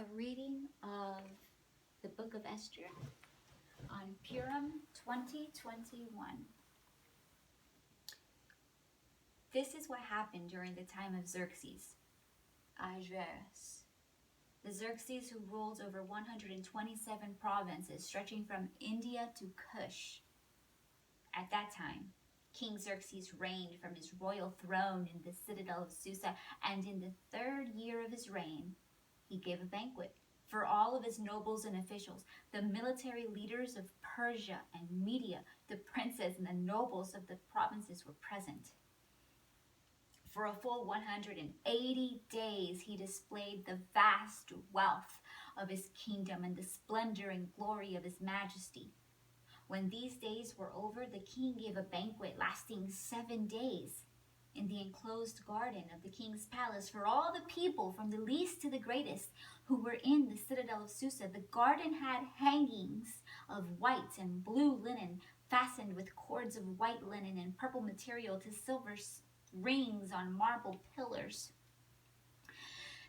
A reading of the book of Esther on Purim 2021. This is what happened during the time of Xerxes, Ahasuerus. The Xerxes who ruled over 127 provinces stretching from India to Kush. At that time, King Xerxes reigned from his royal throne in the citadel of Susa, and in the 3rd year of his reign, he gave a banquet for all of his nobles and officials, the military leaders of Persia and Media, the princes and the nobles of the provinces were present. For a full 180 days, he displayed the vast wealth of his kingdom and the splendor and glory of his majesty. When these days were over, the king gave a banquet lasting 7 days in the enclosed garden of the king's palace for all the people, from the least to the greatest, who were in the citadel of Susa. The garden had hangings of white and blue linen, fastened with cords of white linen and purple material to silver rings on marble pillars.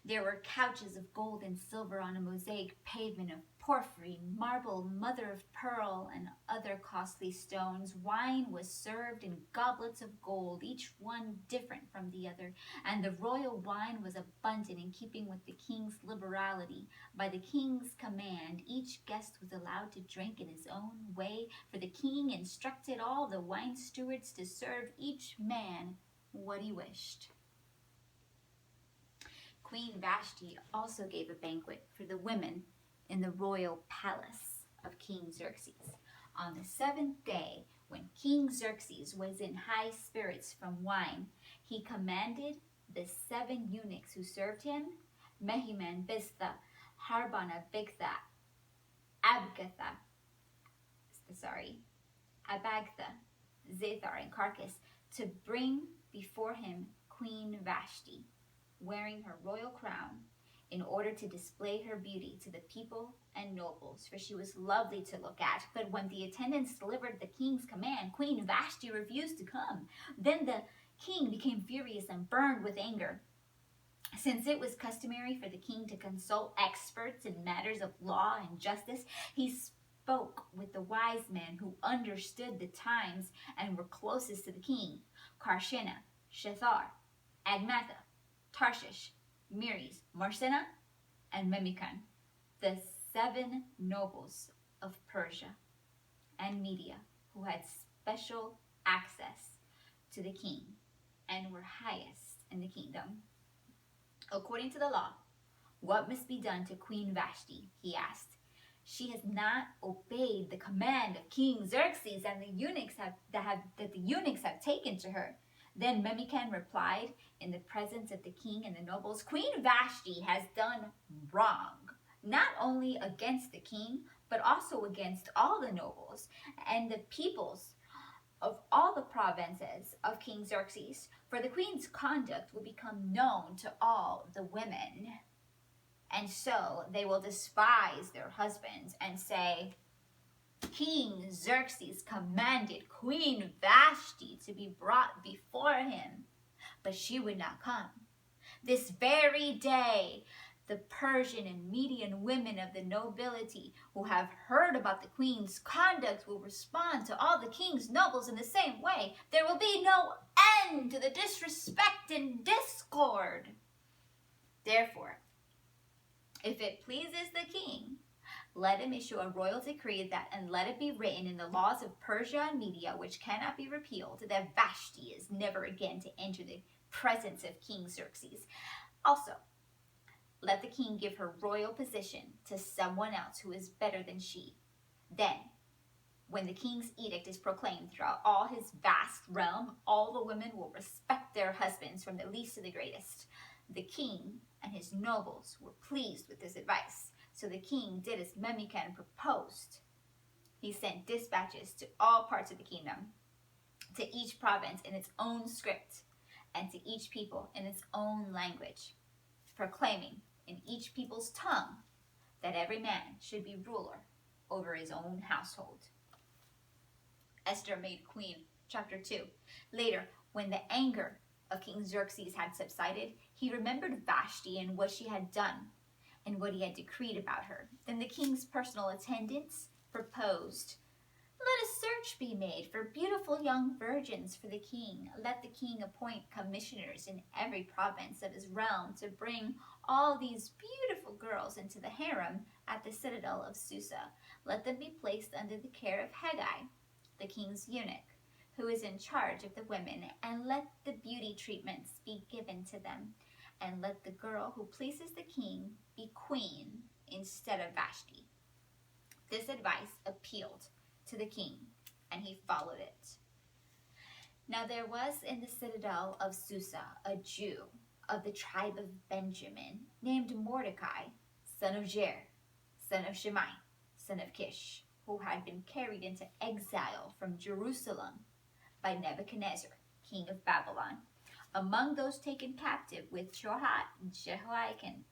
There were couches of gold and silver on a mosaic pavement of porphyry, marble, mother of pearl, and other costly stones. Wine was served in goblets of gold, each one different from the other, and the royal wine was abundant in keeping with the king's liberality. By the king's command, each guest was allowed to drink in his own way, for the king instructed all the wine stewards to serve each man what he wished. Queen Vashti also gave a banquet for the women in the royal palace of King Xerxes. On the 7th day, when King Xerxes was in high spirits from wine, he commanded the 7 eunuchs who served him, Mehuman, Biztha, Harbona, Bigtha, Abagtha, Zethar, and Carcass, to bring before him Queen Vashti, wearing her royal crown, in order to display her beauty to the people and nobles, for she was lovely to look at. But when the attendants delivered the king's command, Queen Vashti refused to come. Then the king became furious and burned with anger. Since it was customary for the king to consult experts in matters of law and justice, he spoke with the wise men who understood the times and were closest to the king: Karshena, Shethar, Admatha, Tarshish, Meres, Marsena, and Memucan, the 7 nobles of Persia and Media, who had special access to the king and were highest in the kingdom. According to the law, what must be done to Queen Vashti? He asked. She has not obeyed the command of King Xerxes and the eunuchs that the eunuchs have taken to her. Then Memucan replied in the presence of the king and the nobles, Queen Vashti has done wrong, not only against the king, but also against all the nobles and the peoples of all the provinces of King Xerxes, for the queen's conduct will become known to all the women. And so they will despise their husbands and say, King Xerxes commanded Queen Vashti to be brought before him, but she would not come. This very day, the Persian and Median women of the nobility who have heard about the queen's conduct will respond to all the king's nobles in the same way. There will be no end to the disrespect and discord. Therefore, if it pleases the king, let him issue a royal decree and let it be written in the laws of Persia and Media, which cannot be repealed, that Vashti is never again to enter the presence of King Xerxes. Also, let the king give her royal position to someone else who is better than she. Then, when the king's edict is proclaimed throughout all his vast realm, all the women will respect their husbands, from the least to the greatest. The king and his nobles were pleased with this advice. So the king did as Memucan proposed. He sent dispatches to all parts of the kingdom, to each province in its own script, and to each people in its own language, proclaiming in each people's tongue that every man should be ruler over his own household. Esther made queen, chapter 2. Later, when the anger of King Xerxes had subsided, he remembered Vashti and what she had done, and what he had decreed about her. Then the king's personal attendants proposed, "Let a search be made for beautiful young virgins for the king. Let the king appoint commissioners in every province of his realm to bring all these beautiful girls into the harem at the citadel of Susa. Let them be placed under the care of Haggai, the king's eunuch, who is in charge of the women, and let the beauty treatments be given to them. And let the girl who pleases the king be queen instead of Vashti." This advice appealed to the king, and he followed it. Now there was in the citadel of Susa a Jew of the tribe of Benjamin, named Mordecai, son of Jair, son of Shimei, son of Kish, who had been carried into exile from Jerusalem by Nebuchadnezzar, king of Babylon. Among those taken captive with Jehoiakim,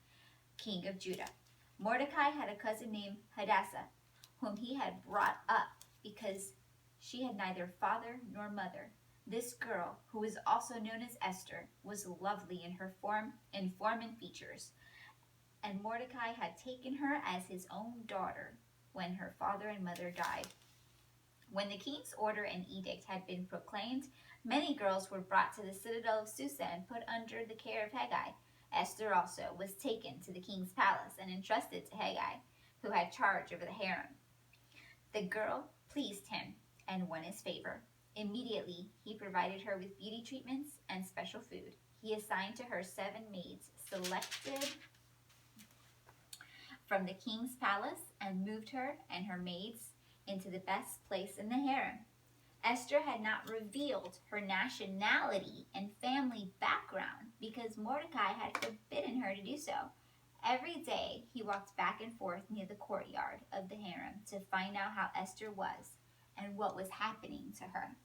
king of Judah, Mordecai had a cousin named Hadassah, whom he had brought up because she had neither father nor mother. This girl, who was also known as Esther, was lovely in her form and features, and Mordecai had taken her as his own daughter when her father and mother died. When the king's order and edict had been proclaimed, many girls were brought to the citadel of Susa and put under the care of Haggai. Esther also was taken to the king's palace and entrusted to Haggai, who had charge over the harem. The girl pleased him and won his favor. Immediately, he provided her with beauty treatments and special food. He assigned to her 7 maids selected from the king's palace and moved her and her maids into the best place in the harem. Esther had not revealed her nationality and family background because Mordecai had forbidden her to do so. Every day he walked back and forth near the courtyard of the harem to find out how Esther was and what was happening to her.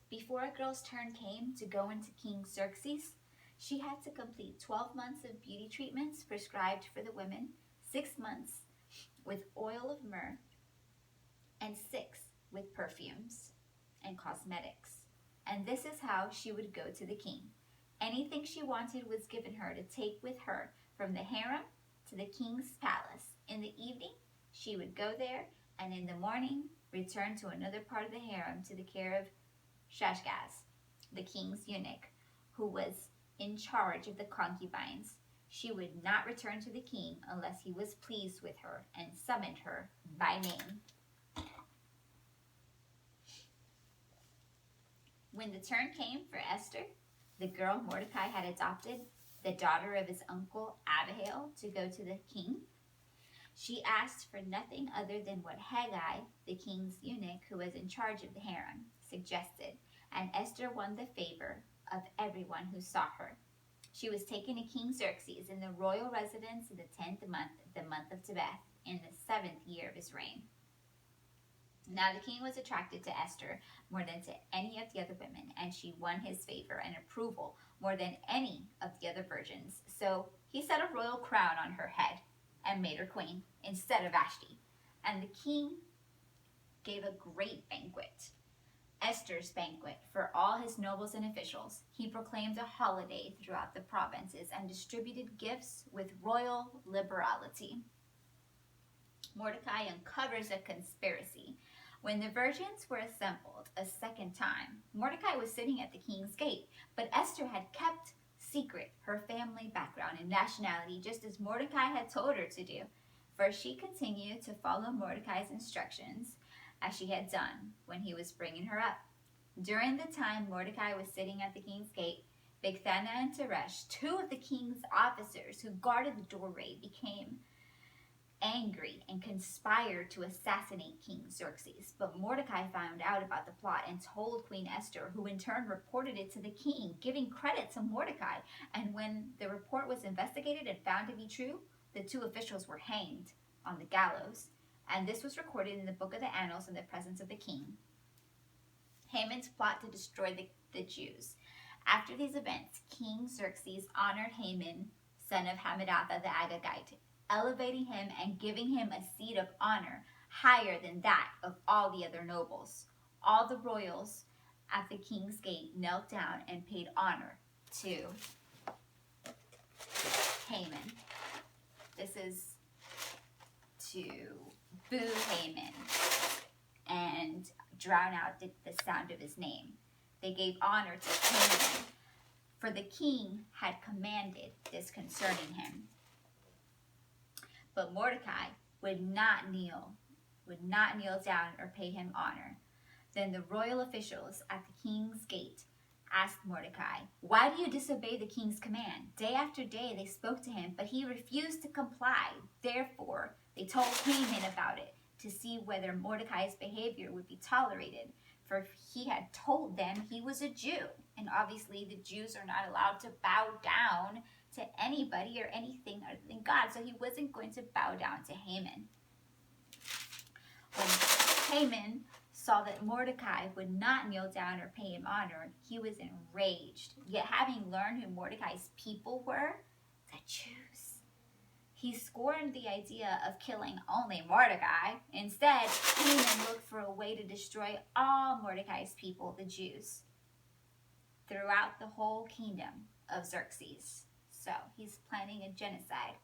Before a girl's turn came to go into King Xerxes, she had to complete 12 months of beauty treatments prescribed for the women, 6 months with oil of myrrh, and 6 with perfumes and cosmetics. And this is how she would go to the king. Anything she wanted was given her to take with her from the harem to the king's palace. In the evening, she would go there, and in the morning, return to another part of the harem to the care of Shashgaz, the king's eunuch, who was in charge of the concubines. She would not return to the king unless he was pleased with her and summoned her by name. When the turn came for Esther, the girl Mordecai had adopted, the daughter of his uncle Abihail, to go to the king, she asked for nothing other than what Haggai, the king's eunuch who was in charge of the harem, suggested, and Esther won the favor of everyone who saw her. She was taken to King Xerxes in the royal residence in the 10th month, the month of Tebeth, in the 7th year of his reign. Now the king was attracted to Esther more than to any of the other women, and she won his favor and approval more than any of the other virgins. So he set a royal crown on her head and made her queen instead of Vashti. And the king gave a great banquet, Esther's banquet, for all his nobles and officials. He proclaimed a holiday throughout the provinces and distributed gifts with royal liberality. Mordecai uncovers a conspiracy. When the virgins were assembled a second time, Mordecai was sitting at the king's gate, but Esther had kept secret her family background and nationality, just as Mordecai had told her to do. For she continued to follow Mordecai's instructions as she had done when he was bringing her up. During the time Mordecai was sitting at the king's gate, Bigthana and Teresh, 2 of the king's officers who guarded the doorway, became angry and conspired to assassinate King Xerxes. But Mordecai found out about the plot and told Queen Esther, who in turn reported it to the king, giving credit to Mordecai. And when the report was investigated and found to be true, the 2 officials were hanged on the gallows. And this was recorded in the book of the annals in the presence of the king. Haman's plot to destroy the Jews. After these events, King Xerxes honored Haman, son of Hammedatha the Agagite, elevating him and giving him a seat of honor higher than that of all the other nobles. All the royals at the king's gate knelt down and paid honor to Haman. This is to boo Haman and drown out the sound of his name. They gave honor to Haman, for the king had commanded this concerning him. But Mordecai would not kneel down or pay him honor. Then the royal officials at the king's gate asked Mordecai, "Why do you disobey the king's command?" Day after day they spoke to him, but he refused to comply. Therefore, they told Haman about it to see whether Mordecai's behavior would be tolerated, for he had told them he was a Jew. And obviously the Jews are not allowed to bow down to anybody or anything other than God, so he wasn't going to bow down to Haman. When Haman saw that Mordecai would not kneel down or pay him honor, he was enraged. Yet having learned who Mordecai's people were, the Jews, he scorned the idea of killing only Mordecai. Instead, Haman looked for a way to destroy all Mordecai's people, the Jews, throughout the whole kingdom of Xerxes. So he's planning a genocide.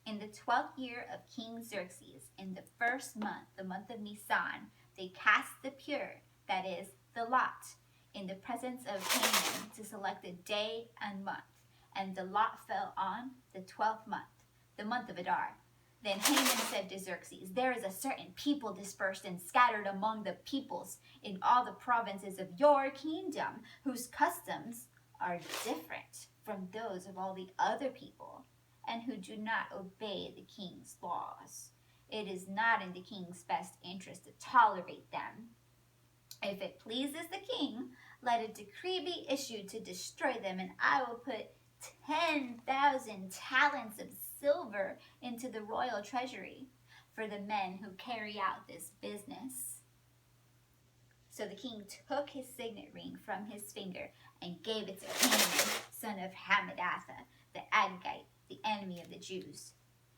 In the 12th year of King Xerxes, in the first month, the month of Nisan, they cast the pur, that is, the lot, in the presence of Haman to select a day and month. And the lot fell on the 12th month, the month of Adar. Then Haman said to Xerxes, "There is a certain people dispersed and scattered among the peoples in all the provinces of your kingdom, whose customs are different from those of all the other people, and who do not obey the king's laws. It is not in the king's best interest to tolerate them. If it pleases the king, let a decree be issued to destroy them, and I will put 10,000 talents of silver into the royal treasury for the men who carry out this business." So the king took his signet ring from his finger and gave it to Haman, son of Hammedatha, the Agagite, the enemy of the Jews.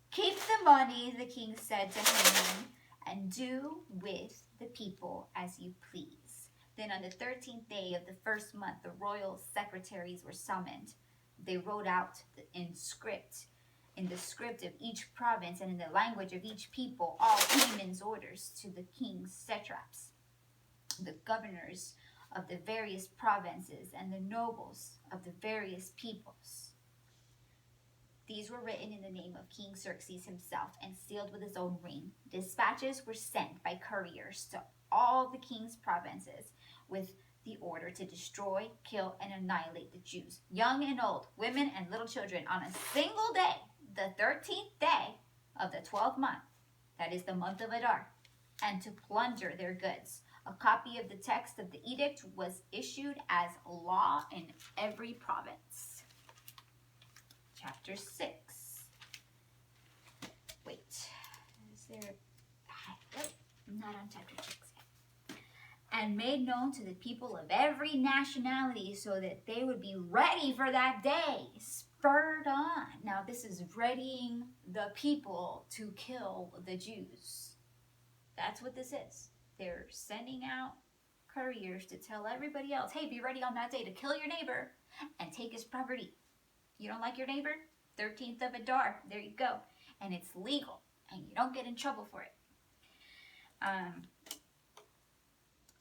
"Keep the money," the king said to Haman, "and do with the people as you please." Then on the 13th day of the first month, the royal secretaries were summoned. They wrote out in the script of each province and in the language of each people, all Haman's orders to the king's satraps, the governors of the various provinces, and the nobles of the various peoples. These were written in the name of King Xerxes himself and sealed with his own ring. Dispatches were sent by couriers to all the king's provinces with the order to destroy, kill, and annihilate the Jews, young and old, women and little children, on a single day, the 13th day of the 12th month, that is the month of Adar, and to plunder their goods. A copy of the text of the edict was issued as law in every province. Chapter 6. Wait, is there... not on chapter 6 yet. "And made known to the people of every nationality so that they would be ready for that day, spurred on." Now this is readying the people to kill the Jews. That's what this is. They're sending out couriers to tell everybody else, "Hey, be ready on that day to kill your neighbor and take his property." You don't like your neighbor? 13th of Adar. There you go. And it's legal. And you don't get in trouble for it.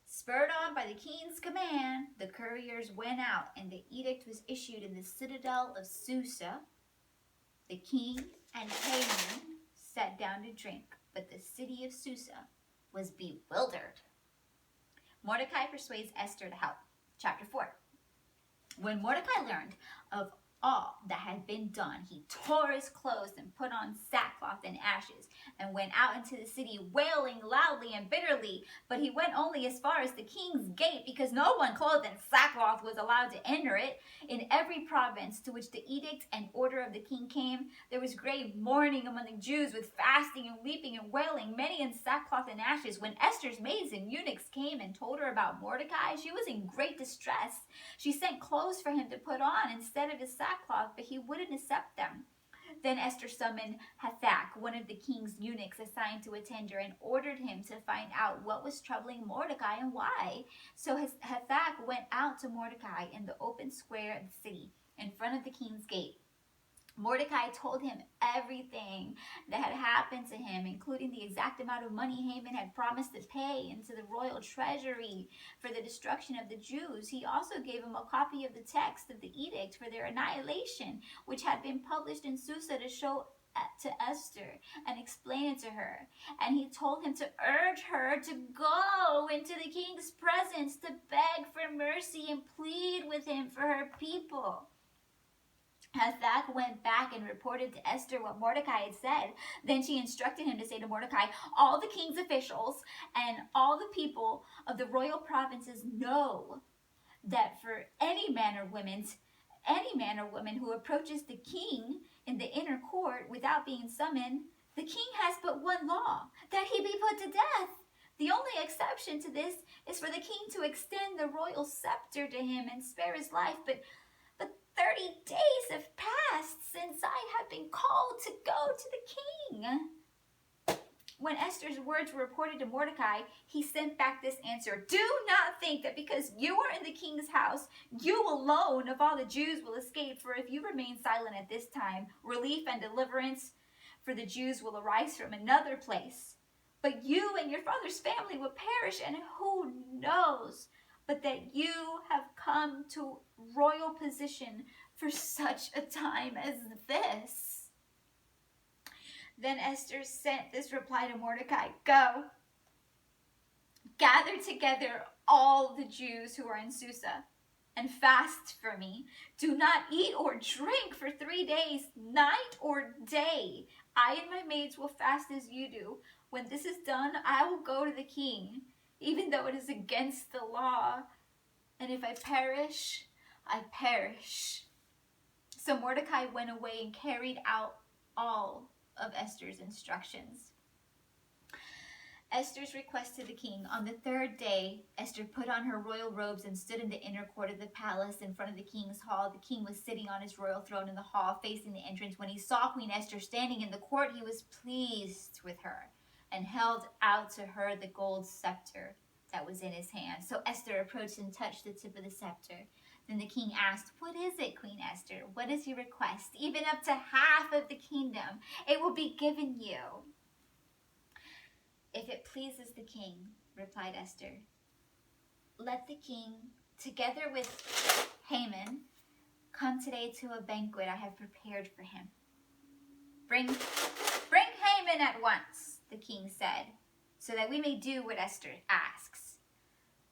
Spurred on by the king's command, the couriers went out, and the edict was issued in the citadel of Susa. The king and Haman sat down to drink, but the city of Susa was bewildered. Mordecai persuades Esther to help. Chapter 4. When Mordecai learned of all that had been done, he tore his clothes and put on sackcloth and ashes and went out into the city wailing loudly and bitterly. But he went only as far as the king's gate, because no one clothed in sackcloth was allowed to enter it. In every province to which the edict and order of the king came, there was great mourning among the Jews, with fasting and weeping and wailing, many in sackcloth and ashes. When Esther's maids and eunuchs came and told her about Mordecai, she was in great distress. She sent clothes for him to put on instead of his sackcloth, but he wouldn't accept them. Then Esther summoned Hathach, one of the king's eunuchs assigned to attend her, and ordered him to find out what was troubling Mordecai and why. So Hathach went out to Mordecai in the open square of the city, in front of the king's gate. Mordecai told him everything that had happened to him, including the exact amount of money Haman had promised to pay into the royal treasury for the destruction of the Jews. He also gave him a copy of the text of the edict for their annihilation, which had been published in Susa, to show to Esther and explain it to her. And he told him to urge her to go into the king's presence to beg for mercy and plead with him for her people. Hathach went back and reported to Esther what Mordecai had said. Then she instructed him to say to Mordecai, all the king's officials and all the people of the royal provinces know that for any man or woman who approaches the king in the inner court without being summoned, the king has but one law, that he be put to death. The only exception to this is for the king to extend the royal scepter to him and spare his life, but 30 days have passed since I have been called to go to the king. When Esther's words were reported to Mordecai, he sent back this answer: do not think that because you are in the king's house, you alone of all the Jews will escape. For if you remain silent at this time, relief and deliverance for the Jews will arise from another place. But you and your father's family will perish, and who knows but that you have come to royal position for such a time as this. Then Esther sent this reply to Mordecai: go, gather together all the Jews who are in Susa, and fast for me. Do not eat or drink for 3 days, night or day. I and my maids will fast as you do. When this is done, I will go to the king, even though it is against the law. And if I perish, I perish. So Mordecai went away and carried out all of Esther's instructions. Esther's request to the king. On the 3rd day, Esther put on her royal robes and stood in the inner court of the palace in front of the king's hall. The king was sitting on his royal throne in the hall facing the entrance. When he saw Queen Esther standing in the court, he was pleased with her and held out to her the gold scepter that was in his hand. So Esther approached and touched the tip of the scepter. Then the king asked, what is it, Queen Esther? What is your request? Even up to half of the kingdom, it will be given you. If it pleases the king, replied Esther, let the king, together with Haman, come today to a banquet I have prepared for him. Bring Haman at once, the king said, so that we may do what Esther asks.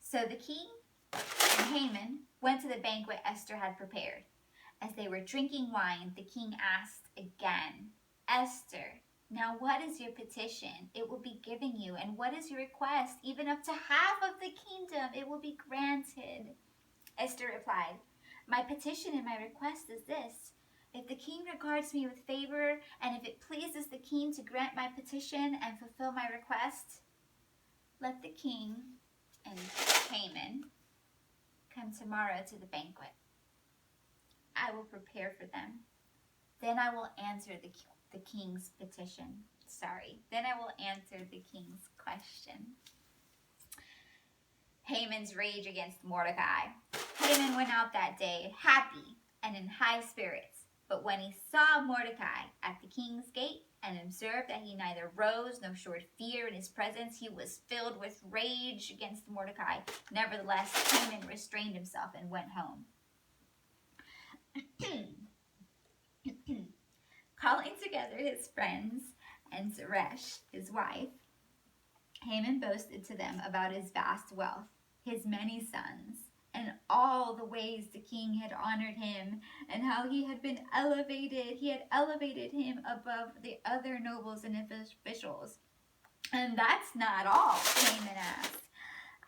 So the king and Haman went to the banquet Esther had prepared. As they were drinking wine, the king asked again, Esther, now what is your petition? It will be given you. And what is your request? Even up to half of the kingdom, it will be granted. Esther replied, my petition and my request is this. If the king regards me with favor, and if it pleases the king to grant my petition and fulfill my request, let the king and Haman come tomorrow to the banquet. I will prepare for them. Then I will answer the king's petition. Then I will answer the king's question. Haman's rage against Mordecai. Haman went out that day happy and in high spirits. But when he saw Mordecai at the king's gate and observed that he neither rose nor showed fear in his presence, he was filled with rage against Mordecai. Nevertheless, Haman restrained himself and went home. Calling together his friends and Zeresh, his wife, Haman boasted to them about his vast wealth, his many sons, and all the ways the king had honored him, and how he had been elevated. He had elevated him above the other nobles and officials. And that's not all, Haman asked.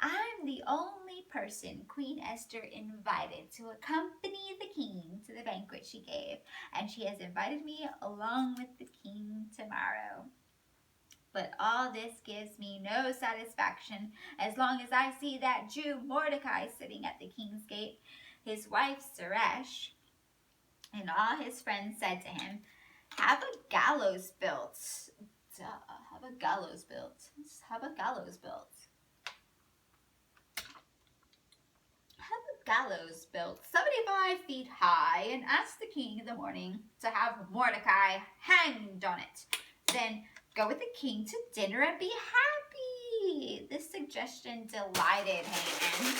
I'm the only person Queen Esther invited to accompany the king to the banquet she gave, and she has invited me along with the king tomorrow. But all this gives me no satisfaction as long as I see that Jew Mordecai sitting at the king's gate. His wife Zeresh and all his friends said to him, Have a gallows built. Duh, have a gallows built. Have a gallows built. Have a gallows built 75 feet high and ask the king in the morning to have Mordecai hanged on it. Then go with the king to dinner and be happy. This suggestion delighted Haman,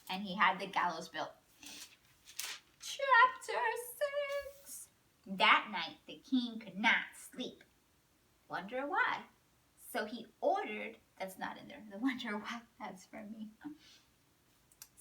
and he had the gallows built. Chapter 6. That night the king could not sleep. Wonder why? So he ordered, that's not in there, the wonder why, that's for me.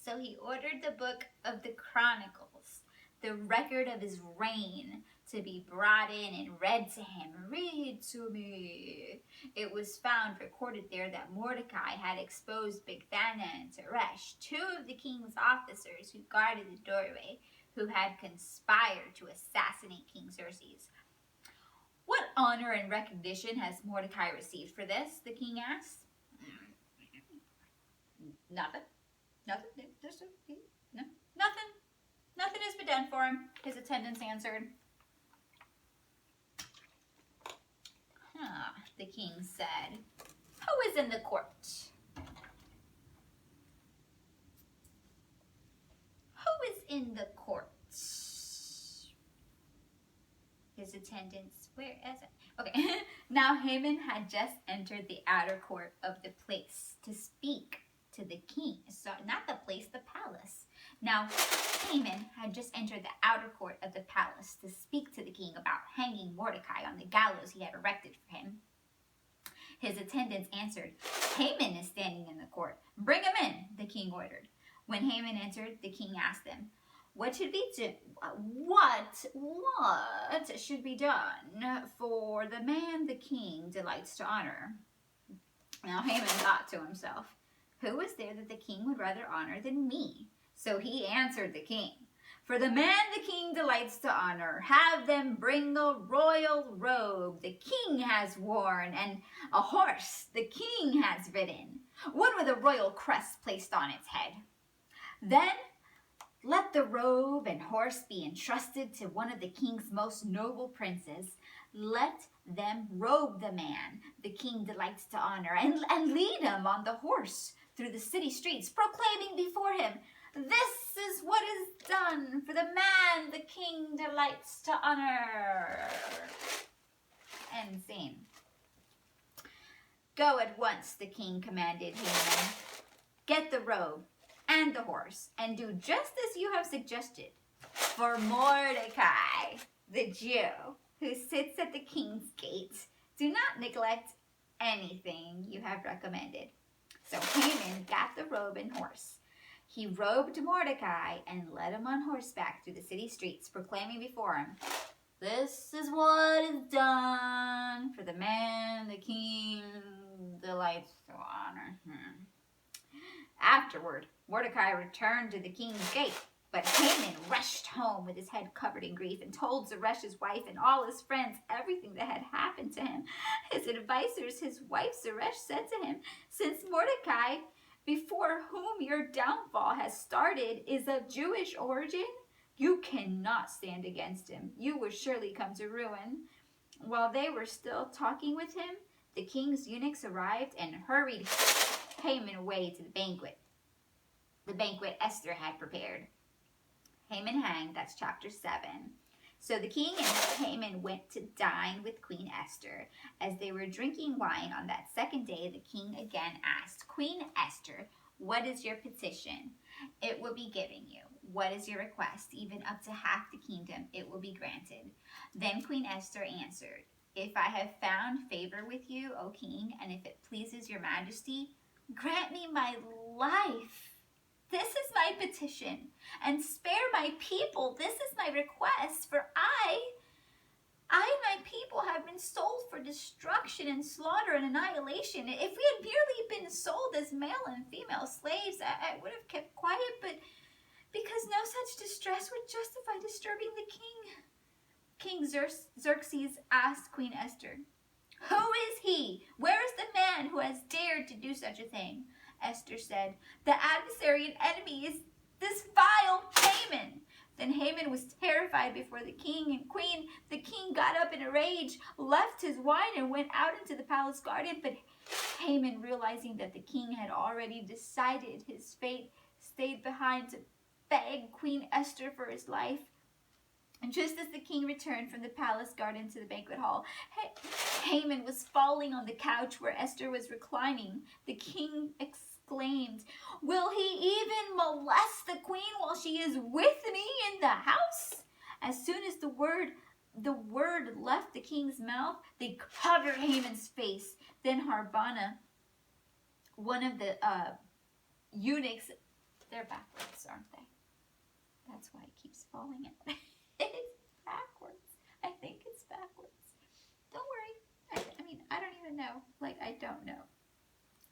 So he ordered the book of the Chronicles, the record of his reign, to be brought in and read to him. Read to me. It was found recorded there that Mordecai had exposed Bigthana and Teresh, two of the king's officers who guarded the doorway, who had conspired to assassinate King Xerxes. What honor and recognition has Mordecai received for this? The king asked. Nothing. Nothing. No. Nothing. Nothing has been done for him. His attendants answered. The king said, who is in the court? Who is in the court? His attendants, where is it? Okay, now Haman had just entered the outer court of the place to speak to the king. So not the place, the palace. Now Haman had just entered the outer court of the palace to speak to the king about hanging Mordecai on the gallows he had erected for him. His attendants answered, Haman is standing in the court. Bring him in, the king ordered. When Haman entered, the king asked him, what should be what should be done for the man the king delights to honor? Now Haman thought to himself, who is there that the king would rather honor than me? So he answered the king, for the man the king delights to honor, have them bring a royal robe the king has worn, and a horse the king has ridden, one with a royal crest placed on its head. Then let the robe and horse be entrusted to one of the king's most noble princes. Let them robe the man the king delights to honor, and lead him on the horse through the city streets, proclaiming before him, this is what is done for the man the king delights to honor. End scene. Go at once, the king commanded Haman. Get the robe and the horse, and do just as you have suggested. For Mordecai, the Jew, who sits at the king's gate, do not neglect anything you have recommended. So Haman got the robe and horse. He robed Mordecai and led him on horseback through the city streets, proclaiming before him, this is what is done for the man the king delights to honor. Afterward, Mordecai returned to the king's gate, but Haman rushed home with his head covered in grief and told Zeresh's wife and all his friends everything that had happened to him. His advisors, his wife Zeresh, said to him, since Mordecai, before whom your downfall has started, is of Jewish origin, you cannot stand against him. You will surely come to ruin. While they were still talking with him, the king's eunuchs arrived and hurried Haman away to the banquet Esther had prepared. Haman hanged, that's chapter 7. So the king and Haman went to dine with Queen Esther. As they were drinking wine on that second day, the king again asked, Queen Esther, what is your petition? It will be given you. What is your request? Even up to half the kingdom, it will be granted. Then Queen Esther answered, if I have found favor with you, O king, and if it pleases your majesty, grant me my life. This is my petition, and spare my people. This is my request, for I and my people have been sold for destruction and slaughter and annihilation. If we had merely been sold as male and female slaves, I would have kept quiet, but because no such distress would justify disturbing the king. King Xerxes asked Queen Esther, who is he? Where is the man who has dared to do such a thing? Esther said, the adversary and enemy is this vile Haman. Then Haman was terrified before the king and queen. The king got up in a rage, left his wine, and went out into the palace garden. But Haman, realizing that the king had already decided his fate, stayed behind to beg Queen Esther for his life. And just as the king returned from the palace garden to the banquet hall, Haman was falling on the couch where Esther was reclining. The king exclaimed, "Will he even molest the queen while she is with me in the house?" As soon as the word left the king's mouth, they covered Haman's face. Then Harbana, one of the eunuchs, they're backwards, aren't they? That's why it keeps falling out. It's backwards. I think it's backwards. Don't worry. I mean, I don't even know. Like, I don't know.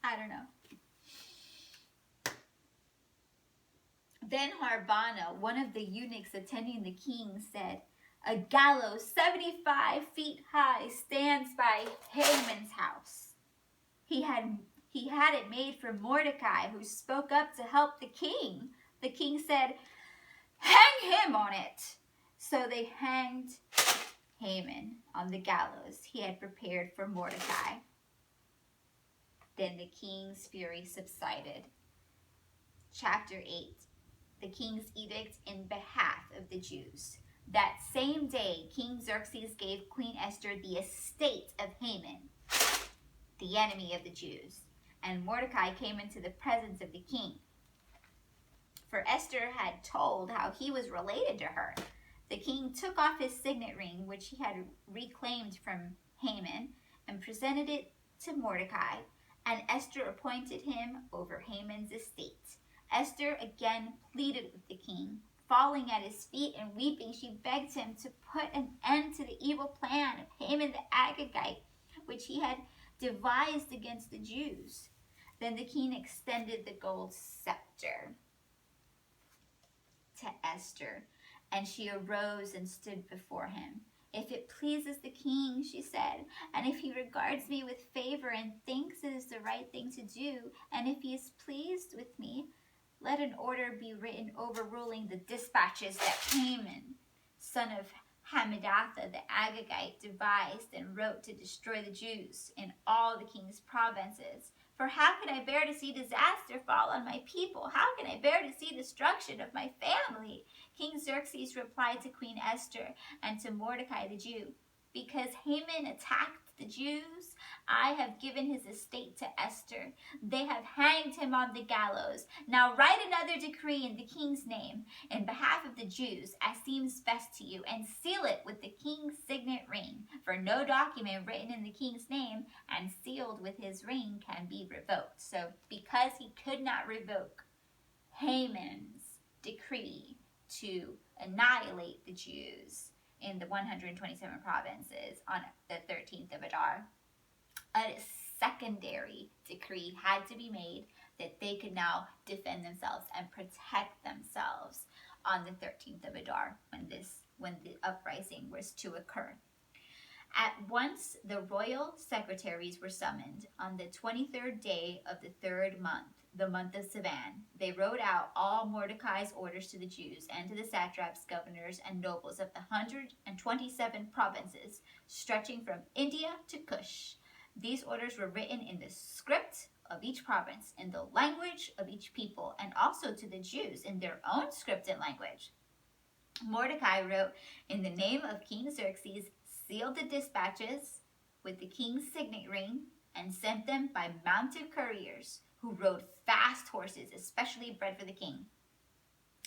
I don't know. Then Harbana, one of the eunuchs attending the king, said, "A gallows 75 feet high stands by Haman's house. He had it made for Mordecai, who spoke up to help the king." The king said, "Hang him on it." So they hanged Haman on the gallows he had prepared for Mordecai. Then the king's fury subsided. Chapter 8. The king's edict in behalf of the Jews. That same day, King Xerxes gave Queen Esther the estate of Haman, the enemy of the Jews, and Mordecai came into the presence of the king. For Esther had told how he was related to her. The king took off his signet ring, which he had reclaimed from Haman, and presented it to Mordecai, and Esther appointed him over Haman's estate. Esther again pleaded with the king. Falling at his feet and weeping, she begged him to put an end to the evil plan of Haman the Agagite, which he had devised against the Jews. Then the king extended the gold scepter to Esther, and she arose and stood before him. "If it pleases the king," she said, "and if he regards me with favor and thinks it is the right thing to do, and if he is pleased with me, let an order be written overruling the dispatches that Haman, son of Hammedatha the Agagite, devised and wrote to destroy the Jews in all the king's provinces. For how can I bear to see disaster fall on my people? How can I bear to see destruction of my family?" King Xerxes replied to Queen Esther and to Mordecai the Jew, "Because Haman attacked the Jews, I have given his estate to Esther. They have hanged him on the gallows. Now write another decree in the king's name in behalf of the Jews, as seems best to you, and seal it with the king's signet ring. For no document written in the king's name and sealed with his ring can be revoked." So because he could not revoke Haman's decree to annihilate the Jews in the 127 provinces on the 13th of Adar, a secondary decree had to be made that they could now defend themselves and protect themselves on the 13th of Adar when the uprising was to occur. At once the royal secretaries were summoned on the 23rd day of the 3rd month, the month of Sivan. They wrote out all Mordecai's orders to the Jews and to the satraps, governors, and nobles of the 127 provinces, stretching from India to Cush. These orders were written in the script of each province, in the language of each people, and also to the Jews in their own script and language. Mordecai wrote in the name of King Xerxes, sealed the dispatches with the king's signet ring, and sent them by mounted couriers who rode fast horses, especially bred for the king.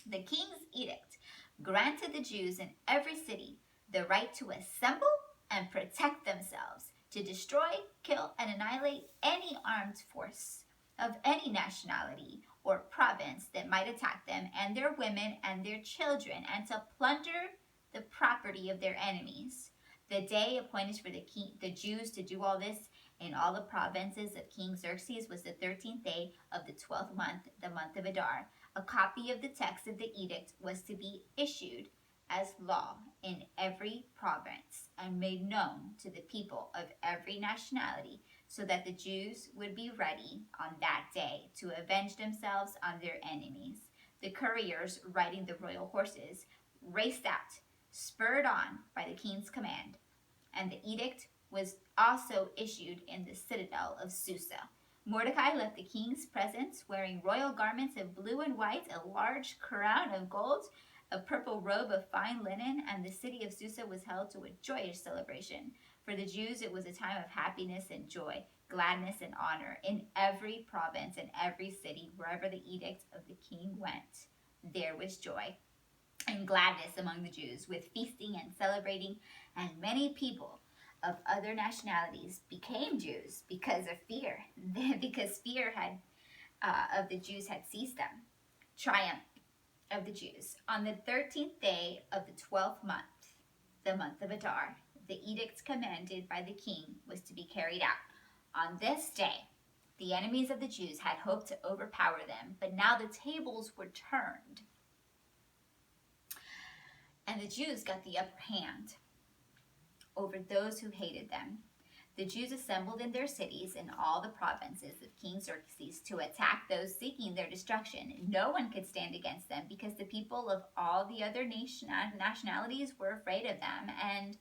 The king's edict granted the Jews in every city the right to assemble and protect themselves, to destroy, kill, and annihilate any armed force of any nationality or province that might attack them and their women and their children, and to plunder the property of their enemies. The day appointed for the Jews to do all this in all the provinces of King Xerxes was the 13th day of the 12th month, the month of Adar. A copy of the text of the edict was to be issued as law in every province and made known to the people of every nationality, so that the Jews would be ready on that day to avenge themselves on their enemies. The couriers riding the royal horses raced out, spurred on by the king's command, and the edict was also issued in the citadel of Susa. Mordecai left the king's presence wearing royal garments of blue and white, a large crown of gold, a purple robe of fine linen, and the city of Susa was held to a joyous celebration. For the Jews, it was a time of happiness and joy, gladness and honor. In every province and every city, wherever the edict of the king went, there was joy and gladness among the Jews, with feasting and celebrating, and many people of other nationalities became Jews because of fear, because fear of the Jews had seized them. Triumph of the Jews. On the 13th day of the 12th month, the month of Adar, the edict commanded by the king was to be carried out. On this day, the enemies of the Jews had hoped to overpower them, but now the tables were turned, and the Jews got the upper hand over those who hated them. The Jews assembled in their cities in all the provinces of King Xerxes to attack those seeking their destruction. No one could stand against them because the people of all the other nationalities were afraid of them, and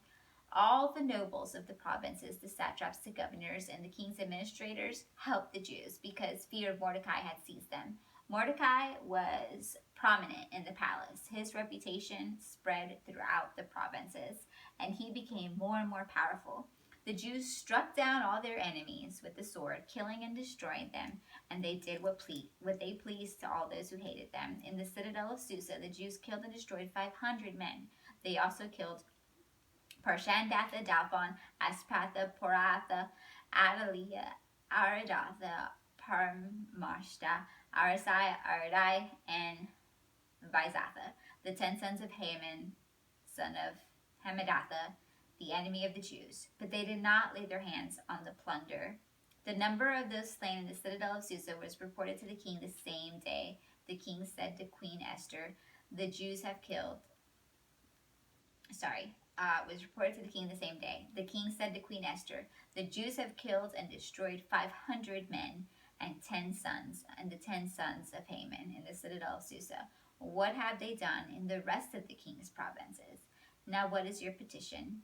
all the nobles of the provinces, the satraps, the governors, and the king's administrators helped the Jews because fear of Mordecai had seized them. Mordecai was prominent in the palace. His reputation spread throughout the provinces, and he became more and more powerful. The Jews struck down all their enemies with the sword, killing and destroying them, and they did what they pleased to all those who hated them. In the citadel of Susa, the Jews killed and destroyed 500 men. They also killed Parshandatha, Dalphon, Aspatha, Poratha, Adaliah, Aridatha, Parmashta, Arasai, Aradai, and Vizatha, the 10 sons of Haman, son of Hamadatha, the enemy of the Jews. But they did not lay their hands on the plunder. The number of those slain in the citadel of Susa was reported to the king the same day. The king said to Queen Esther, the Jews have killed. Was reported to the king the same day. The king said to Queen Esther, the Jews have killed and destroyed 500 men and 10 sons, and the 10 sons of Haman in the citadel of Susa. What have they done in the rest of the king's provinces? Now what is your petition?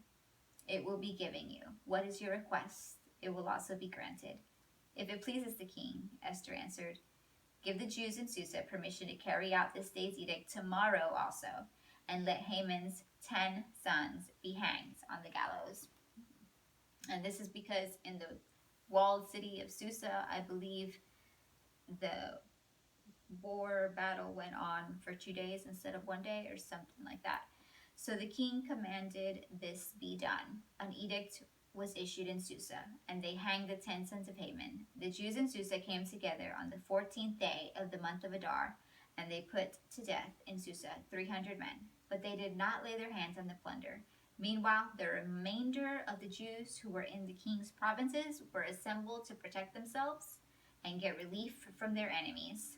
It will be given you. What is your request? It will also be granted. If it pleases the king, Esther answered, give the Jews in Susa permission to carry out this day's edict tomorrow also, and let Haman's 10 sons be hanged on the gallows. And this is because in the walled city of Susa, I believe the war battle went on for 2 days instead of 1 day or something like that. So the king commanded this be done. An edict was issued in Susa, and they hanged the 10 sons of Haman. The Jews in Susa came together on the 14th day of the month of Adar, and they put to death in Susa 300 men. But they did not lay their hands on the plunder. Meanwhile, the remainder of the Jews who were in the king's provinces were assembled to protect themselves and get relief from their enemies.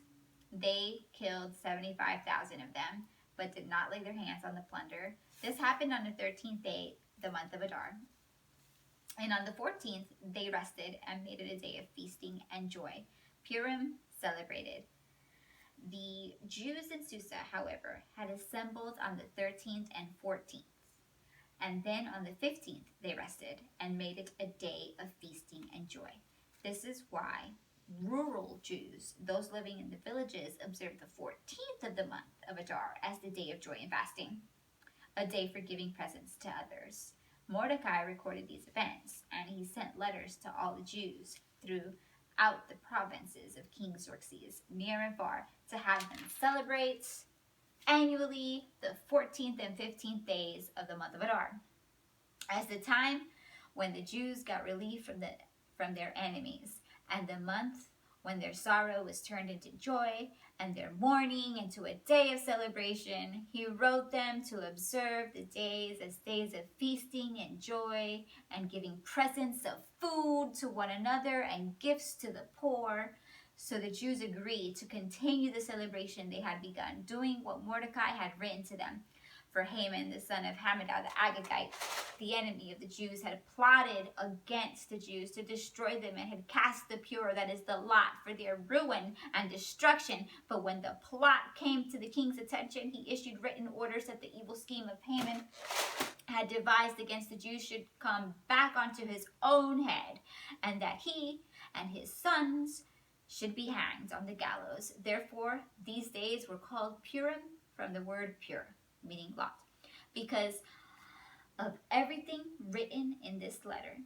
They killed 75,000 of them, but did not lay their hands on the plunder. This happened on the 13th day, the month of Adar. And on the 14th, they rested and made it a day of feasting and joy. Purim celebrated. The Jews in Susa, however, had assembled on the 13th and 14th. And then on the 15th, they rested and made it a day of feasting and joy. This is why rural Jews, those living in the villages, observed the 14th of the month of Adar as the day of joy and fasting, a day for giving presents to others. Mordecai recorded these events, and he sent letters to all the Jews throughout the provinces of King Xerxes, near and far, to have them celebrate annually the 14th and 15th days of the month of Adar, as the time when the Jews got relief from their enemies, and the month when their sorrow was turned into joy, and their mourning into a day of celebration. He wrote them to observe the days as days of feasting and joy, and giving presents of food to one another and gifts to the poor. So the Jews agreed to continue the celebration they had begun, doing what Mordecai had written to them. For Haman, the son of Hammedah the Agagite, the enemy of the Jews, had plotted against the Jews to destroy them and had cast the pure, that is the lot, for their ruin and destruction. But when the plot came to the king's attention, he issued written orders that the evil scheme of Haman had devised against the Jews should come back onto his own head, and that he and his sons should be hanged on the gallows. Therefore, these days were called Purim, from the word pure, meaning lot, because of everything written in this letter,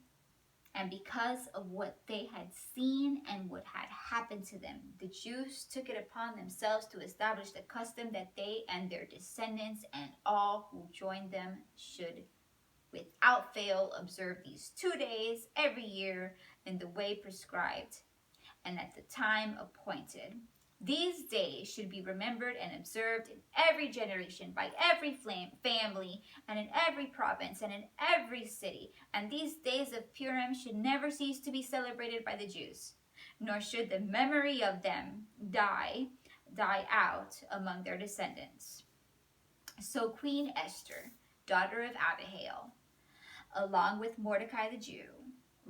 and because of what they had seen and what had happened to them. The Jews took it upon themselves to establish the custom that they and their descendants and all who joined them should without fail observe these 2 days every year in the way prescribed and at the time appointed. These days should be remembered and observed in every generation, by every family, and in every province, and in every city. And these days of Purim should never cease to be celebrated by the Jews, nor should the memory of them die out among their descendants. So Queen Esther, daughter of Abihail, along with Mordecai the Jew,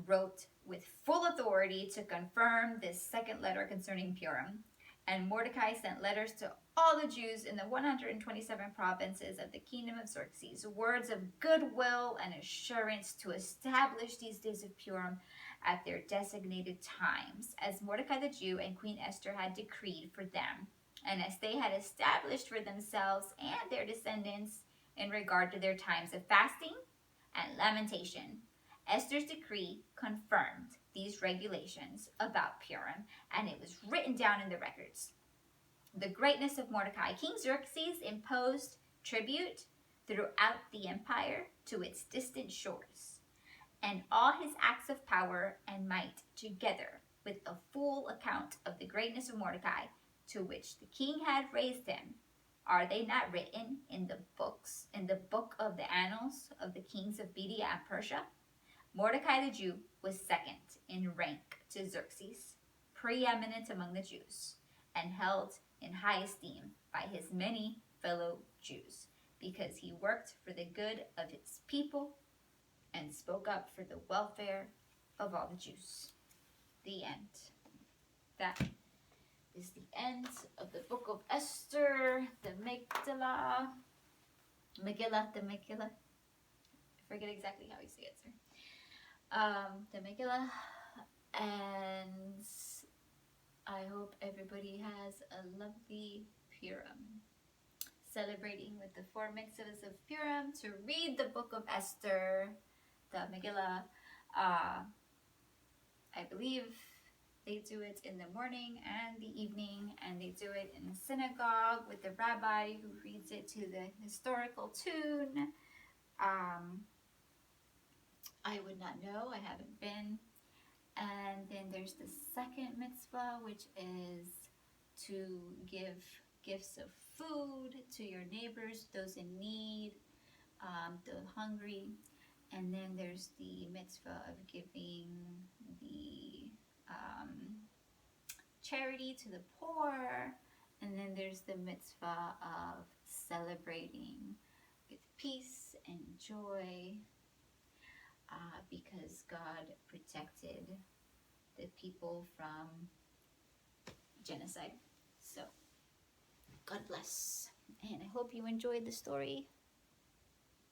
wrote with full authority to confirm this second letter concerning Purim. And Mordecai sent letters to all the Jews in the 127 provinces of the kingdom of Xerxes, words of goodwill and assurance to establish these days of Purim at their designated times, as Mordecai the Jew and Queen Esther had decreed for them, and as they had established for themselves and their descendants in regard to their times of fasting and lamentation. Esther's decree confirmed these regulations about Purim, and it was written down in the records. The greatness of Mordecai. King Xerxes imposed tribute throughout the empire to its distant shores, and all his acts of power and might, together with a full account of the greatness of Mordecai, to which the king had raised him, are they not written in the book of the annals of the kings of Media and Persia? Mordecai the Jew was second in rank to Xerxes, preeminent among the Jews, and held in high esteem by his many fellow Jews, because he worked for the good of his people and spoke up for the welfare of all the Jews. The end. That is the end of the book of Esther, the Megillah. I forget exactly how you say it, sir. The Megillah, and I hope everybody has a lovely Purim, celebrating with the 4 mitzvahs of Purim, to read the book of Esther, the Megillah. I believe they do it in the morning and the evening, and they do it in the synagogue with the rabbi who reads it to the historical tune. I would not know, I haven't been. And then there's the second mitzvah, which is to give gifts of food to your neighbors, those in need, the hungry. And then there's the mitzvah of giving the charity to the poor. And then there's the mitzvah of celebrating with peace and joy, because God protected the people from genocide. So, God bless. And I hope you enjoyed the story.